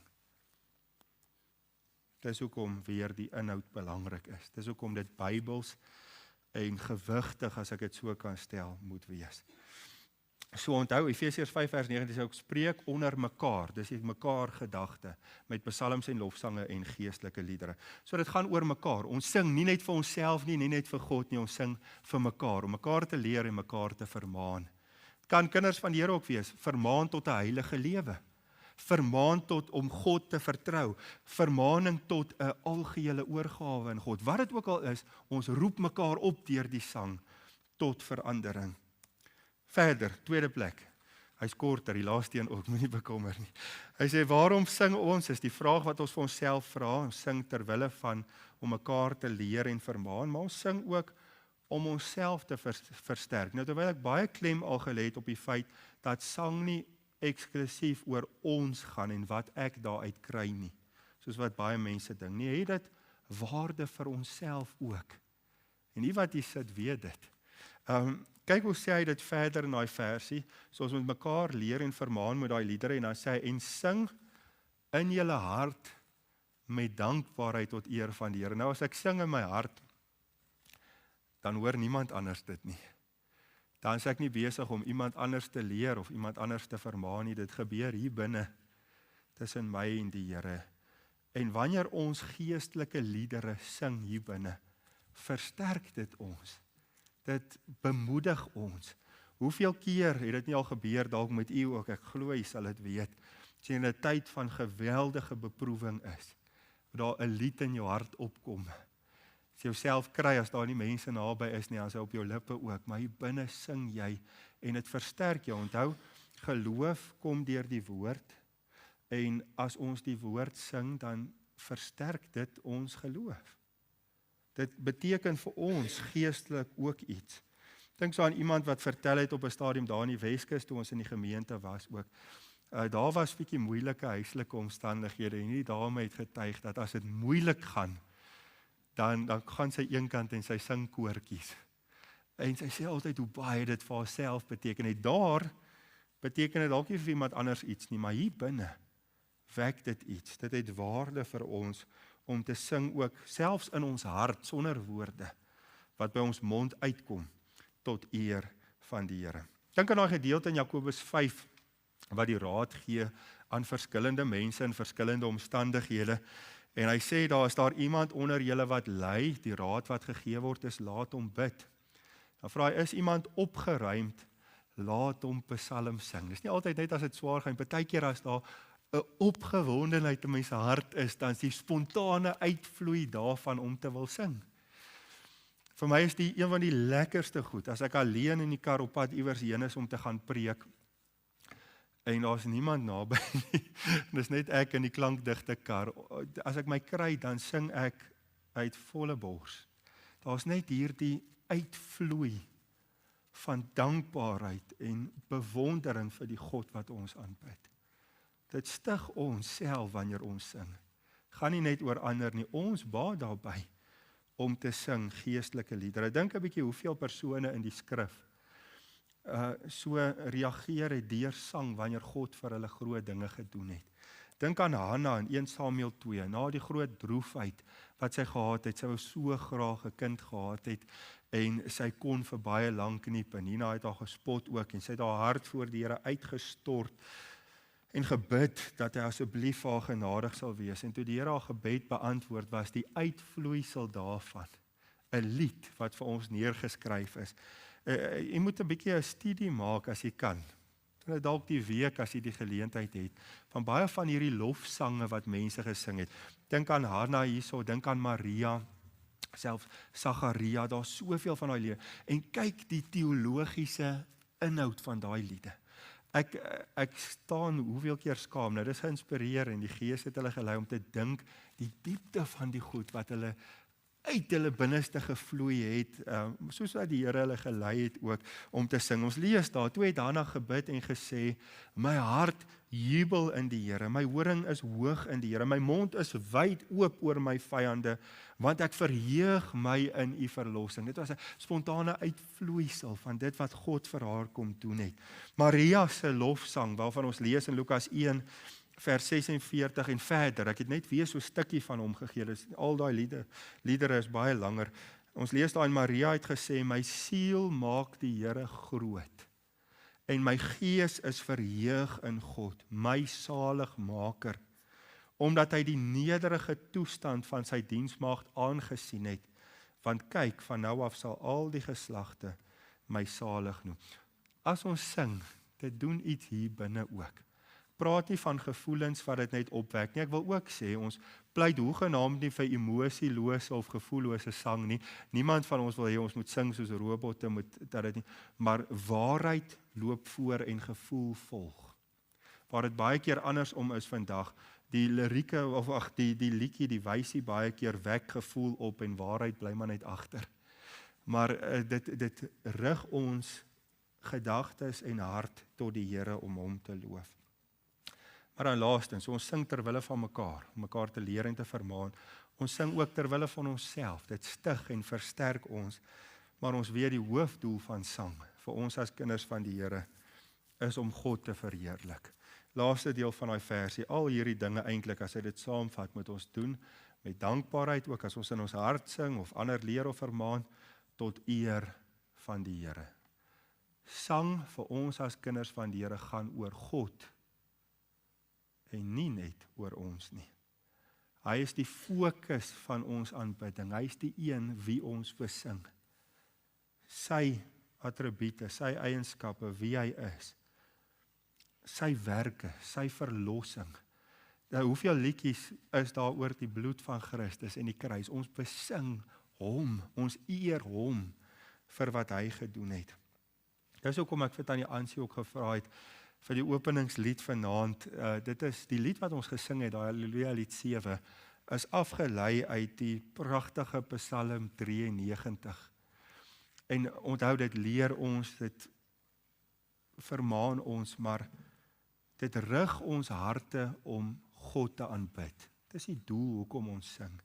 Dis hoekom weer die inhoud belangrik is. Dis hoekom dit Bybels en gewigtig, as ek dit so kan stel, moet wees. So onthou, Efesiërs 5 vers 19 sê ook, spreek onder mekaar, dis die mekaar gedagte, met psalms en lofsange en geestelike liedere. So dit gaan oor mekaar. Ons sing nie net vir onsself nie net vir God nie, ons sing vir mekaar, om mekaar te leer en mekaar te vermaan. Kan kinders van die Here ook wees, vermaan tot 'n heilige lewe. Vermaan tot om God te vertrou, vermaaning tot 'n algehele oorgawe aan God. Wat dit ook al is, ons roep mekaar op deur die sang tot verandering. Verder, tweede plek. Hy's korter, die laaste een ook, moenie bekommer nie. Hy sê, waarom sing ons? Is die vraag wat ons vir onsself vra. Ons sing ter wille van om mekaar te leer en vermaan, maar ons sing ook om onsself te versterk. Nou, terwyl ek baie klem al gelê het op die feit dat sang nie eksklusief oor ons gaan en wat ek daaruit kry nie, soos wat baie mense dink nie, het dit waarde vir onsself ook. En die wat hier sit, weet dit. Kyk hoe sê hy dit verder in daai versie, soos met mekaar leer en vermaan met daai liedere, en dan sê hy, en sing in julle hart met dankbaarheid tot eer van die Here. Nou as ek sing in my hart, dan hoor niemand anders dit nie. Dan is ek nie besig om iemand anders te leer of iemand anders te vermaan nie. Dit gebeur hier binne tussen my en die Here. En wanneer ons geestelike liedere sing hier binne, versterk dit ons. Dit bemoedig ons. Hoeveel keer het dit nie al gebeur, dalk met u ook, ek glo jy sal dit weet, as jy in 'n tyd van geweldige beproewing is, waar daar 'n lied in jou hart opkom, as jy jouself kry, as daar nie mense naby is nie, as hy op jou lippe ook, maar hier binne sing jy, en dit versterk jou. Onthou, geloof kom deur die woord, en as ons die woord sing, dan versterk dit ons geloof. Dit beteken vir ons geestelik ook iets. Dink so aan iemand wat vertel het op 'n stadium daar in die Weskus, toe ons in die gemeente was ook. Daar was bietjie moeilike huislike omstandighede, en die dame het getuig dat as dit moeilik gaan, dan gaan sy eenkant en sy sing koortjies. En sy sê altyd hoe baie dit vir haarself beteken het. Daar beteken dit dalk nie vir iemand anders iets nie, maar hier binne wek dit iets. Dit het waarde vir ons om te sing ook, selfs in ons hart, sonder woorde, wat by ons mond uitkom, tot eer van die Here. Dink aan daai gedeelte in Jakobus 5, wat die raad gee aan verskillende mense in verskillende omstandighede. En hy sê, daar is daar iemand onder julle wat ly, die raad wat gegee word is, laat hom bid. Dan vra hy, is iemand opgeruimd, laat hom psalm sing. Dis nie altyd net as dit swaar gaan, partykeer as daar 'n opgewondenheid in my hart is, dan is die spontane uitvloei daarvan om te wil sing. Vir my is die een van die lekkerste goed, as ek alleen in die kar op pad iewers heen is om te gaan preek, en daar's niemand naby nie, dis net ek in die klankdigte kar. As ek my kry, dan sing ek uit volle bors. Daar's net hierdie uitvloei van dankbaarheid en bewondering vir die God wat ons aanbid. Dit stig ons self wanneer ons sing. Gaan nie net oor ander nie, ons baat daarbey om te sing geestelike liedere. Dink 'n bietjie hoeveel persone in die skrif so reageer het deur sang wanneer God vir hulle groot dinge gedoen het. Dink aan Hanna in 1 Samuel 2, na die groot droefheid wat sy gehad het, sy wou so graag 'n kind gehad het, en sy kon vir baie lank nie, Penina het haar gespot ook, en sy het haar hart voor die Here uitgestort, en gebid dat hy asseblief vir haar genadig sal wees. En toe die Here haar gebed beantwoord, was die uitvloeisel daarvan 'n lied wat vir ons neergeskryf is. Jy moet 'n bietjie 'n studie maak as jy kan. Dalk die week as jy die geleentheid het, van baie van hierdie lofsange wat mense gesing het. Dink aan Hanna hierso, dink aan Maria, selfs Sagaria, daar's soveel van daai liede. En kyk die teologiese inhoud van daai liede. Ek staan hoeveel keer skaam, nou dis geïnspireer en die Gees het hulle gelei om te dink die diepte van die goed wat hulle uit hulle binneste gevloei het, soos wat die Here hulle gelei het ook om te sing. Ons lees daar, toe het Hanna gebid en gesê, my hart jubel in die Here, my horing is hoog in die Here, my mond is wyd oop oor my vyande, want ek verheug my in u verlossing. Dit was 'n spontane uitvloeisel van dit wat God vir haar kom doen het. Maria se lofsang, waarvan ons lees in Lukas 1, vers 46 en verder, ek het net weer so 'n stukkie van hom gegee, dus al daai liedere is baie langer. Ons lees daar in Maria het gesê, my siel maak die Here groot, en my gees is verheug in God, my saligmaker, omdat hy die nederige toestand van sy diensmaagd aangesien het, want kyk, van nou af sal al die geslagte my salig noem. As ons sing, dit doen iets hier binne ook. Praat nie van gevoelens wat dit net opwek nie. Ek wil ook sê, ons pleit hoegenaamd nie vir emosielose of gevoellose sang nie. Niemand van ons wil hê ons moet sing soos robotte, maar waarheid loop voor en gevoel volg. Waar dit baie keer andersom is vandag, die lirieke, of die liedjie, die wysie baie keer wek gevoel op en waarheid bly maar net agter. Maar dit rig ons gedagtes en hart tot die Here om hom te loof. Maar dan laastens, ons sing ter wille van mekaar, om mekaar te leer en te vermaan. Ons sing ook ter wille van onsself, dit stig en versterk ons, maar ons weet die hoofdoel van sang, vir ons as kinders van die Here, is om God te verheerlik. Laaste deel van daai versie, al hierdie dinge eintlik, as hy dit saamvat, moet ons doen, met dankbaarheid, ook as ons in ons hart sing, of ander leer of vermaan, tot eer van die Here. Sang vir ons as kinders van die Here gaan oor God, en nie net oor ons nie. Hy is die fokus van ons aanbidding. Hy is die een wie ons besing. Sy attribute, sy eienskappe, wie hy is. Sy werke, sy verlossing. Nou, hoeveel liedjies is daar oor die bloed van Christus en die kruis? Ons besing hom, ons eer hom vir wat hy gedoen het. Dis hoekom ek vir Tannie Ansie ook gevra het, vir die openingslied vanaand, dit is die lied wat ons gesing het, daai Halleluja lied 7, is afgelei uit die pragtige Psalm 93. En onthou, dit leer ons, dit vermaan ons, maar dit rig ons harte om God te aanbid. Dit is die doel hoekom ons sing.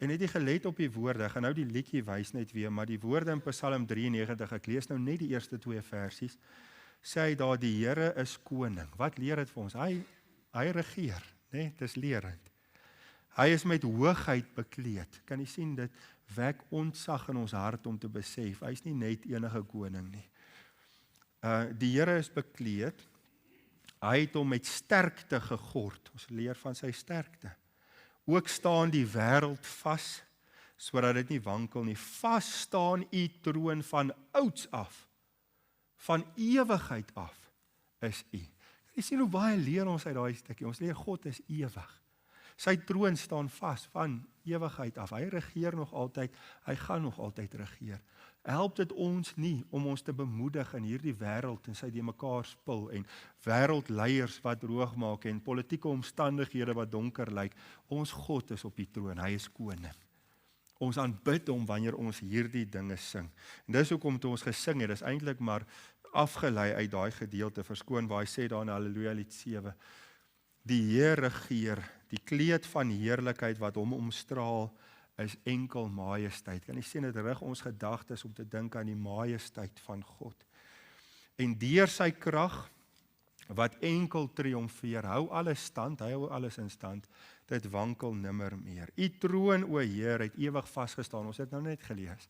En het jy gelet op die woorde, ek gaan nou die liedjie wys net weer, maar die woorde in Psalm 93, ek lees nou net die eerste 2 versies, sê hy daar, die Here is koning. Wat leer dit vir ons? Hy regeer, né? Dis lerend. Hy is met hoogheid bekleed. Kan jy sien, dit wek ontzag in ons hart om te besef, hy is nie net enige koning nie. Die Here is bekleed, hy het hom met sterkte gegord, ons leer van sy sterkte. Ook staan die wêreld vas, sodat dit nie wankel nie. Vas staan u troon van ouds af, van ewigheid af is u. Jy sien hoe baie leer ons uit daai stukkie, ons leer God is ewig. Sy troon staan vas van ewigheid af. Hy regeer nog altyd, hy gaan nog altyd regeer. Help dit ons nie om ons te bemoedig in hierdie wêreld en sy die mekaar spil en wêreldleiers wat droog maak en politieke omstandighede wat donker lyk. Ons God is op die troon, hy is koning. Ons aanbid hom wanneer ons hierdie dinge sing. En dis hoekom toe ons gesing het, dis eintlik maar afgelei uit daai gedeelte, verskoon waar hy sê daar in Halleluja lied 7. Die Heer regeer, die kleed van heerlikheid wat hom omstraal, is enkel majesteit. Kan jy sien, dit rig ons gedagtes om te dink aan die majesteit van God. En deur sy krag, wat enkel triomfeer, hou alles stand, hy hou alles in stand, dit wankel nimmer meer. U troon, o Heer, het ewig vasgestaan, ons het nou net gelees.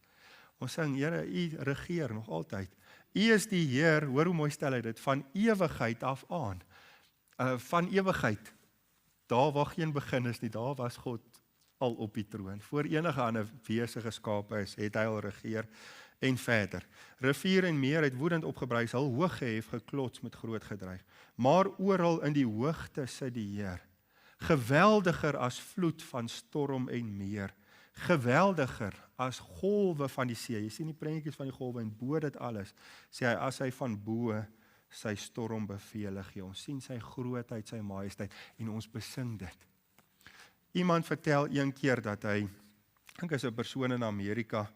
Ons sing, Here, u regeer nog altyd. U is die Heer, hoor hoe mooi stel hy dit, van ewigheid af aan. Van ewigheid, daar waar geen begin is nie, daar was God al op die troon. Voor enige ander wese geskape is, het hy al regeer en verder. Rivier en meer het woedend opgebruis, hul hoog gehef, geklots met groot gedreig. Maar oral in die hoogte sit die Heer, geweldiger as vloed van storm en meer, geweldiger as golwe van die see. Jy sien die prentjies van die golwe en bo dit alles, sê hy, as hy van bo sy storm beveel gee. Ons sien sy grootheid, sy majesteit en ons besing dit. Iemand vertel een keer dat hy, ek dink is 'n persoon in Amerika,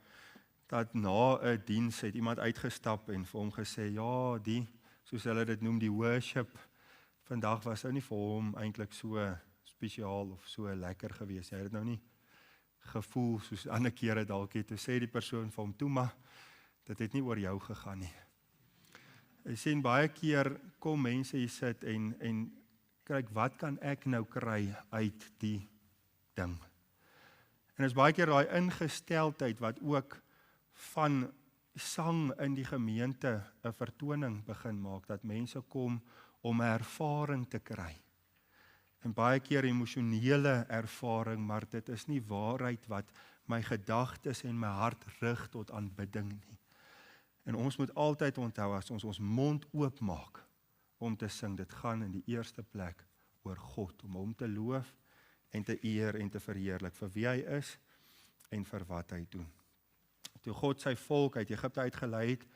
dat na 'n diens het iemand uitgestap en vir hom gesê, ja, soos hulle dit noem, die worship, vandag was nou nie vir hom eintlik so spesiaal of so lekker gewees. Hy het nou nie gevoel soos ander kere dalk het. Toe sê die persoon vir hom, toe maar, dit het nie oor jou gegaan nie. Jy sien, baie keer kom mense hier sit en kyk, wat kan ek nou kry uit die ding? En is baie keer daai ingesteldheid wat ook van sang in die gemeente 'n vertoning begin maak, dat mense kom om 'n ervaring te kry. En baie keer emosionele ervaring, maar dit is nie waarheid wat my gedagtes en my hart rig tot aanbidding nie. En ons moet altyd onthou, as ons ons mond oopmaak om te sing, dit gaan in die eerste plek oor God, om hom te loof en te eer en te verheerlik vir wie hy is en vir wat hy doen. Toe God sy volk uit Egipte uitgelei het,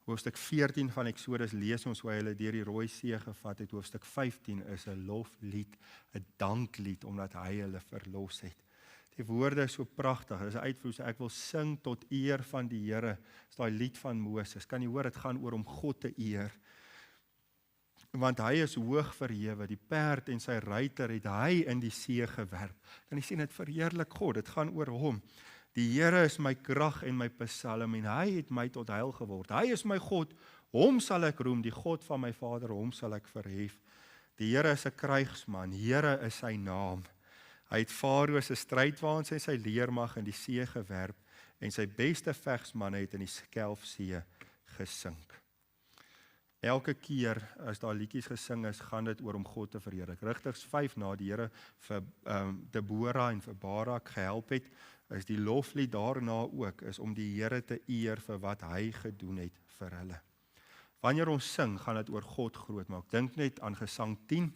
hoofstuk 14 van Eksodus lees ons hoe hy hulle deur die Rooi See gevat het. Hoofstuk 15 is 'n loflied, 'n danklied, omdat hy hulle verlos het. Die woorde is so pragtig, dit is 'n uitvloeisel, ek wil sing tot eer van die Here. Dis daai lied van Moses. Kan jy hoor, dit gaan oor om God te eer. Want hy is hoog verhewe, die perd en sy ruiter het hy in die see gewerp. Kan jy sien, dit verheerlik God, dit gaan oor hom. Die Here is my krag en my psalm en hy het my tot heil geword. Hy is my God, hom sal ek roem, die God van my vader, hom sal ek verhef. Die Here is 'n krygsman, Here is sy naam. Hy het Farao se strydwaans en sy leermag in die see gewerp en sy beste vegsmanne het in die Skelfsee gesink. Elke keer as daar liedjies gesing is, gaan dit oor om God te verheerlik. Rigters 5 na die Here vir Deborah en vir Barak gehelp het, is die loflied daarna ook, is om die Here te eer vir wat hy gedoen het vir hulle. Wanneer ons sing, gaan dit oor God groot maak. Dink net aan Gesang 10,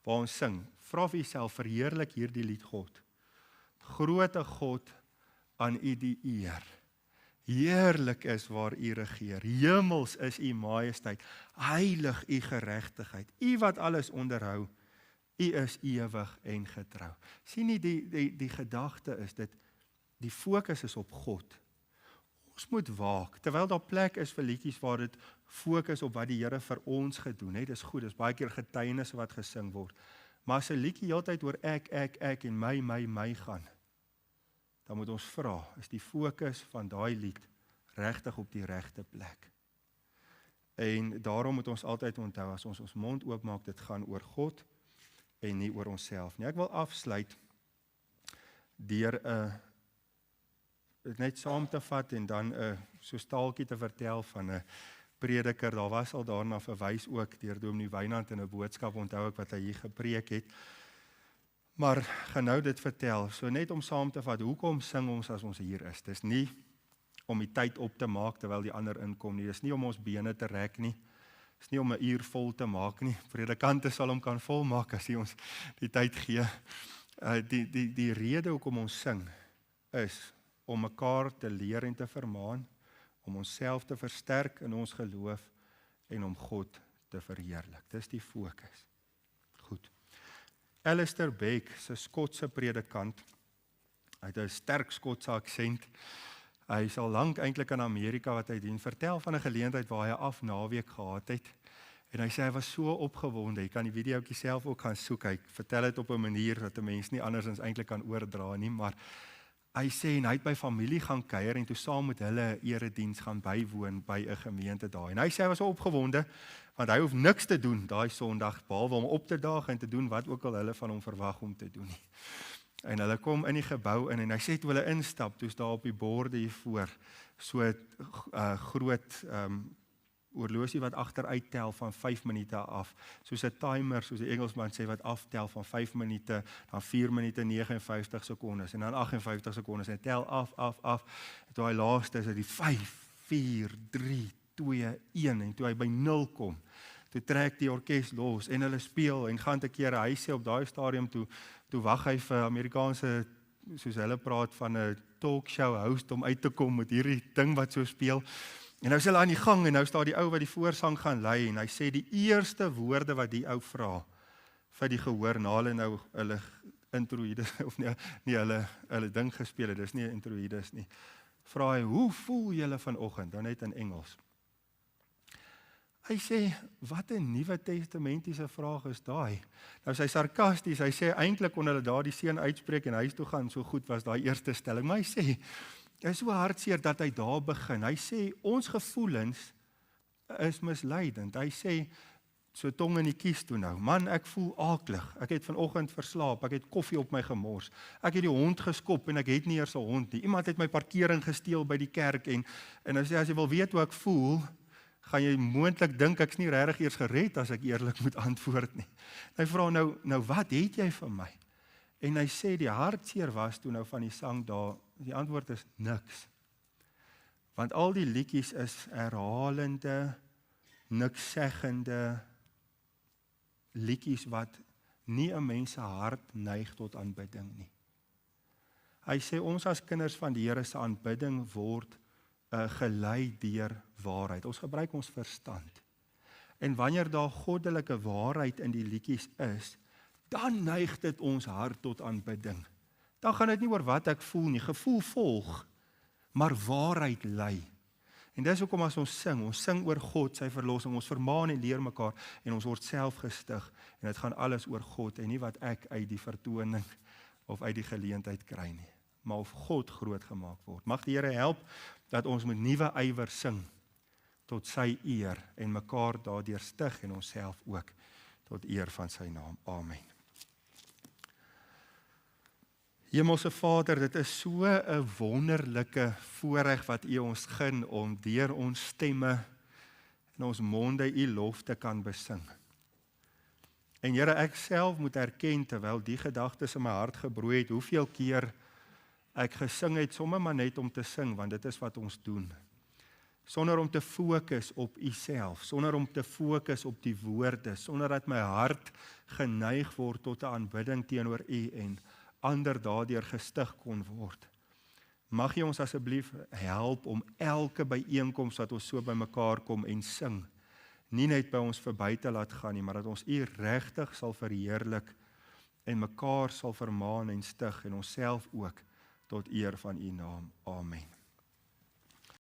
waar ons sing, vra vir jouself, verheerlik hierdie lied God. Grote God, aan u die eer. Heerlik is waar u regeer, hemels is u majesteit, heilig u geregtigheid, u wat alles onderhou, u is ewig en getrou. Sien nie die gedagte is dit, die fokus is op God. Ons moet waak, terwyl daar plek is vir liedjies waar dit fokus op wat die Here vir ons gedoen het, dis goed, dis baie keer getuienis wat gesing word, maar as 'n liedjie heeltyd oor ek en my gaan, dan moet ons vra, is die fokus van daai lied regtig op die regte plek? En daarom moet ons altyd onthou, as ons ons mond oopmaak, dit gaan oor God en nie oor onsself nie. Ek wil afsluit deur net saam te vat en dan so staaltjie te vertel van 'n prediker. Daar was al daarna verwys ook deur Dominee Wynand in 'n boodskap, onthou ek wat hy hier gepreek het. Maar gaan nou dit vertel, so net om saam te vat, hoekom sing ons as ons hier is? Dis nie om die tyd op te maak terwyl die ander inkom nie, dis nie om ons bene te rek nie, dis nie om 'n uur vol te maak nie, predikante sal hom kan volmaak as hy ons die tyd gee. Die rede hoekom ons sing, is om mekaar te leer en te vermaan, om onsself te versterk in ons geloof en om God te verheerlik. Dis die fokus. Goed. Alistair Begg, 'n Skotse predikant, hy het 'n sterk Skotse aksent. Hy is al lank eintlik in Amerika wat hy dien, vertel van 'n geleentheid waar hy 'n afnaweek gehad het. En hy sê hy was so opgewonde. Jy kan die videoetjie self ook gaan soek. Hy vertel dit op 'n manier dat 'n mens nie andersins eintlik kan oordra nie, maar hy sê en hy het by familie gaan kuier en toe saam met hulle 'n erediens gaan bywoon by 'n gemeente daar. En hy sê hy was so opgewonde want hy hoef niks te doen daai Sondag behalwe om op te daag en te doen wat ook al hulle van hom verwag om te doen nie. En hulle kom in die gebou in en hy sê toe hulle instap, toe's daar op die borde hier voor so 'n groot oorlosie wat agteruit tel van 5 minute af, soos 'n timer, soos die Engelsman sê, wat aftel van 5 minute, dan 4 minute 59 sekondes, en dan 58 sekondes, en tel af, en toe hy laaste is dit die 5, 4, 3, 2, 1, en toe hy by 0 kom, toe trek die orkes los, en hulle speel, en gaan te kere, hy sê op daai stadium toe wag hy vir Amerikaanse, soos hulle praat van 'n talkshow host om uit te kom met hierdie ding wat so speel. En nou is hulle aan die gang en nou staan die ou wat die voorsang gaan lei en hy sê die eerste woorde wat die ou vra vir die gehoor na hulle nou hulle introïdes of nie hulle ding gespeel het, dis nie introïdes nie. Vra hy, hoe voel julle vanoggend? Dan net in Engels. Hy sê, wat 'n Nuwe Testamentiese vraag is daai? Nou sy sarkasties, hy sê eintlik kon hulle daardie seun uitspreek en huis toe gaan, so goed was daai eerste stelling, maar hy sê hy is so hartseer dat hy daar begin. Hy sê, ons gevoelens is misleidend. Hy sê, so tong in die kies toe nou, man, ek voel aaklig. Ek het vanoggend verslaap, ek het koffie op my gemors. Ek het die hond geskop en ek het nie eers 'n hond nie. Iemand het my parkering gesteel by die kerk en hy sê, as jy wil weet hoe ek voel, gaan jy moontlik dink ek's nie regtig eers gered as ek eerlik moet antwoord nie. Hy vra nou wat het jy vir my? En hy sê die hartseer was toe nou van die sang daar, die antwoord is niks. Want al die liedjies is herhalende, nikszeggende liedjies wat nie 'n mens se hart neig tot aanbidding nie. Hy sê ons as kinders van die Here se aanbidding word gelei deur waarheid. Ons gebruik ons verstand. En wanneer daar goddelike waarheid in die liedjies is, dan neig dit ons hart tot aanbidding. Dan gaan dit nie oor wat ek voel nie, gevoel volg, maar waarheid lei. En dis hoekom as ons sing oor God, sy verlossing, ons vermaan en leer mekaar en ons word self gestig en dit gaan alles oor God en nie wat ek uit die vertoning of uit die geleentheid kry nie, maar of God groot gemaak word. Mag die Here help dat ons met nuwe ywer sing tot sy eer en mekaar daardeur stig en onsself ook tot eer van sy naam. Amen. Hemelse Vader, dit is so 'n wonderlike voorreg wat U ons gun om deur ons stemme en ons monde U lof te kan besing. En Here, ek self moet erken terwyl die gedagtes in my hart gebroei het, hoeveel keer ek gesing het sommer maar net om te sing, want dit is wat ons doen. Sonder om te fokus op U self, sonder om te fokus op die woorde, sonder dat my hart geneig word tot 'n aanbidding teenoor U en ander daardeur gestig kon word. Mag U ons asseblief help om elke byeenkoms wat ons so bymekaar kom en sing, nie net by ons verby te laat gaan nie, maar dat ons U regtig sal verheerlik en mekaar sal vermaan en stig en onsself ook tot eer van U naam. Amen.